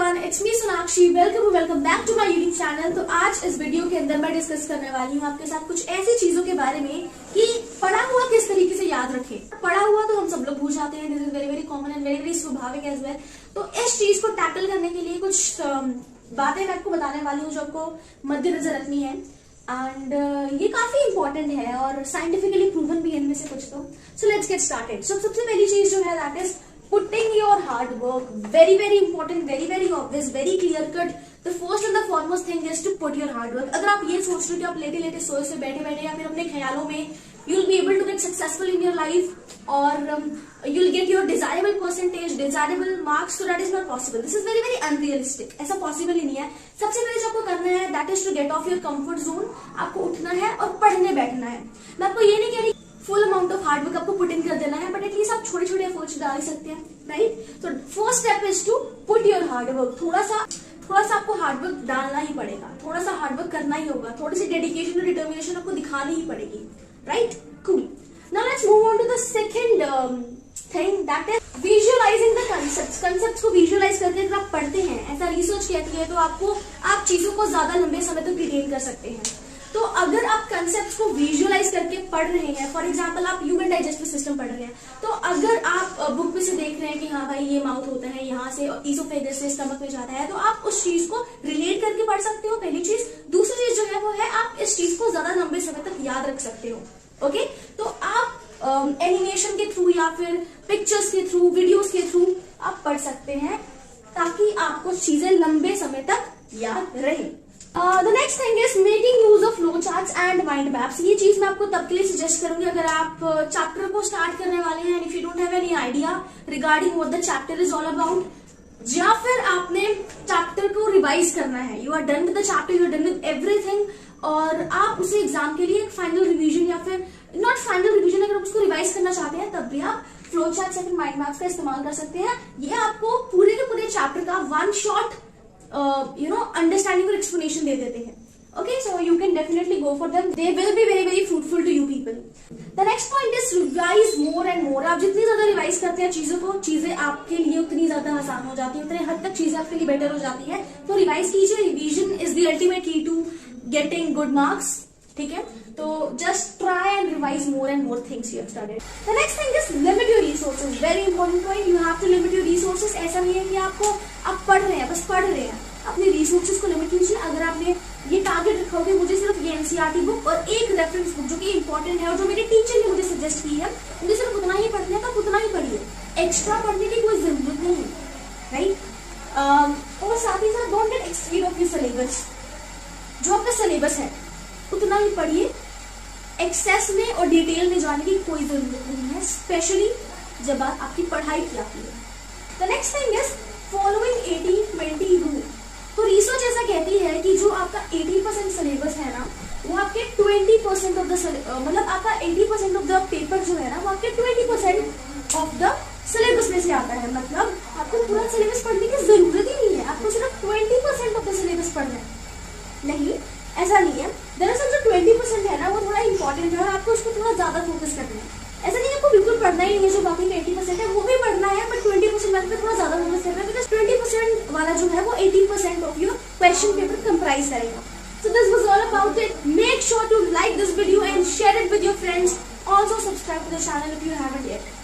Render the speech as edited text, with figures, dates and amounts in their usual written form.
Everyone, it's me Sonakshi. Welcome back to my YouTube channel. तो आज इस वीडियो के अंदर मैं डिस्कस करने वाली हूँ आपके साथ कुछ ऐसी चीजों के बारे में कि पढ़ा हुआ किस तरीके से याद रखें। पढ़ा हुआ तो हम सब लोग भूल जाते हैं, this is very very common and very very स्वाभाविक एज वेल। तो इस चीज को टैकल करने के लिए कुछ बातें मैं आपको बताने वाली हूँ जो आपको मद्देनजर रखनी है एंड ये काफी इंपॉर्टेंट है और साइंटिफिकली प्रूवन भी है इनमें से कुछ। तो सो लेट्स गेट स्टार्टेड। सबसे पहली चीज जो है that is putting your hard work. Very very important, very very obvious, very clear cut. The first and the foremost thing is to put your hard work. अगर आप ये सोच रहे हो कि आप लेटे सोए से बैठे या फिर अपने ख्यालों में you'll be able to get successful in your life और you'll get your desirable percentage, desirable marks, so that is not possible. This is very very unrealistic. ऐसा possible ही नहीं है। सबसे पहले जो आपको करना है that is to get off your comfort zone. आपको उठना है और पढ़ने बैठना है। मैं आपको ये नहीं कह रही फुल अमाउंट ऑफ हार्डवर्क आपको पुट इन कर देना है, बट एटलीस्ट आप छोटे छोटे एफर्ट्स डाल सकते हैं, राइट। तो first step is to put your hard work. थोड़ा सा आपको हार्डवर्क डालना ही पड़ेगा, थोड़ा सा हार्डवर्क करना ही होगा, थोड़ी सी डेडिकेशन और डिटर्मिनेशन आपको दिखानी ही पड़ेगी, right. Cool. Now let's move on to the second thing that is visualising the concepts. Concepts को विजुअलाइज करके अगर आप पढ़ते हैं, ऐसा रिसर्च कहती है, तो आप चीजों को ज्यादा लंबे समय तक रिटेन कर सकते हैं। तो अगर आप कंसेप्ट्स को विजुअलाइज करके पढ़ रहे हैं, फॉर एग्जांपल आप ह्यूमन डाइजेस्टिव सिस्टम पढ़ रहे हैं, तो अगर आप बुक में से देख रहे हैं कि हाँ भाई ये माउथ होता है, यहाँ से ईसोफेगस से स्टमक में जाता है, तो आप उस चीज को रिलेट करके पढ़ सकते हो, पहली चीज। दूसरी चीज जो है वो है आप इस चीज को ज्यादा लंबे समय तक याद रख सकते हो, ओके। तो आप एनिमेशन के थ्रू या फिर पिक्चर्स के थ्रू, वीडियोस के थ्रू आप पढ़ सकते हैं ताकि आपको चीजें लंबे समय तक याद रहे। The next thing is making use of flow charts and mind maps. ये चीज मैं आपको तब के लिए सजेस्ट करूंगी अगर आप चैप्टर को स्टार्ट करने वाले हैं and if you don't have any idea regarding what the chapter is all about, या फिर आपने चैप्टर को रिवाइज करना है, you are done with the chapter, you are done with everything, और आप उसे एग्जाम के लिए एक फाइनल रिवीजन या फिर नॉट फाइनल रिवीजन, अगर आप उसको रिवाइज करना चाहते हैं तब भी आप फ्लो चार्ट या फिर माइंड मैप्स का इस्तेमाल कर सकते हैं। ये आपको पूरे के पूरे चैप्टर का one shot understanding or explanation दे देते हैं, okay, so you can definitely go for them. They will be very very fruitful to you people. The next point is revise more and more. आप जितनी ज्यादा revise करते हैं चीजों को, चीजें आपके लिए उतनी ज्यादा आसान हो जाती है, उतने हद तक चीजें आपके लिए बेटर हो जाती है। तो रिवाइज कीजिए। Revision is the ultimate key to getting good marks, ठीक है। तो just try and revise more and more things you have studied. The next thing is limit your resources. Very important point, you have to limit your resources. ऐसा नहीं है कि आप पढ़ रहे हैं, बस पढ़ रहे हैं, अपने रिसोर्सेज को लिमिट कीजिए। अगर आपने ये टारगेट रखा हो कि मुझे सिर्फ ये एनसीईआरटी बुक और एक रेफरेंस बुक जो कि इंपॉर्टेंट है और जो मेरे टीचर ने मुझे सजेस्ट की है, मुझे सिर्फ उतना ही पढ़ना है, तो उतना ही पढ़िए, एक्स्ट्रा पढ़ने की कोई जरूरत नहीं है, राइट। और साथ ही साथ don't get exceed of your syllabus. जो आपका सिलेबस है उतना ही पढ़िए, एक्सेस में और डिटेल में जाने की कोई जरूरत नहीं है, स्पेशली जब आपकी पढ़ाई की जाती है। The next thing is following 80-20 rule. तो रिसर्च ऐसा कहती है कि जो आपका 80% सिलेबस है ना, वो आपके 20% ऑफ द मतलब आपका 80% ऑफ द पेपर जो है ना, वो आपके 20% ऑफ द सिलेबस में से आता है। मतलब आपको पूरा सिलेबस पढ़ने की जरूरत ही नहीं है, आपको सिर्फ 20% ऑफ द सिलेबस पढ़ना है। नहीं, ऐसा नहीं है। दरअसल जो 20% है ना, वो थोड़ा इंपॉर्टेंट है और आपको उसको थोड़ा ज्यादा फोकस करना है। ऐसा नहीं है आपको बिल्कुल पढ़ना ही नहीं है, जो बाकी 80% है वो भी पढ़ना है, बट 20% वाले पे थोड़ा ज्यादा फोकस करना है, बिकॉज 20% वाला जो है वो 80% of your question paper comprise करेगा। So this was all about it. Make sure to like this video and share it with your friends. Also subscribe to the channel if you haven't yet.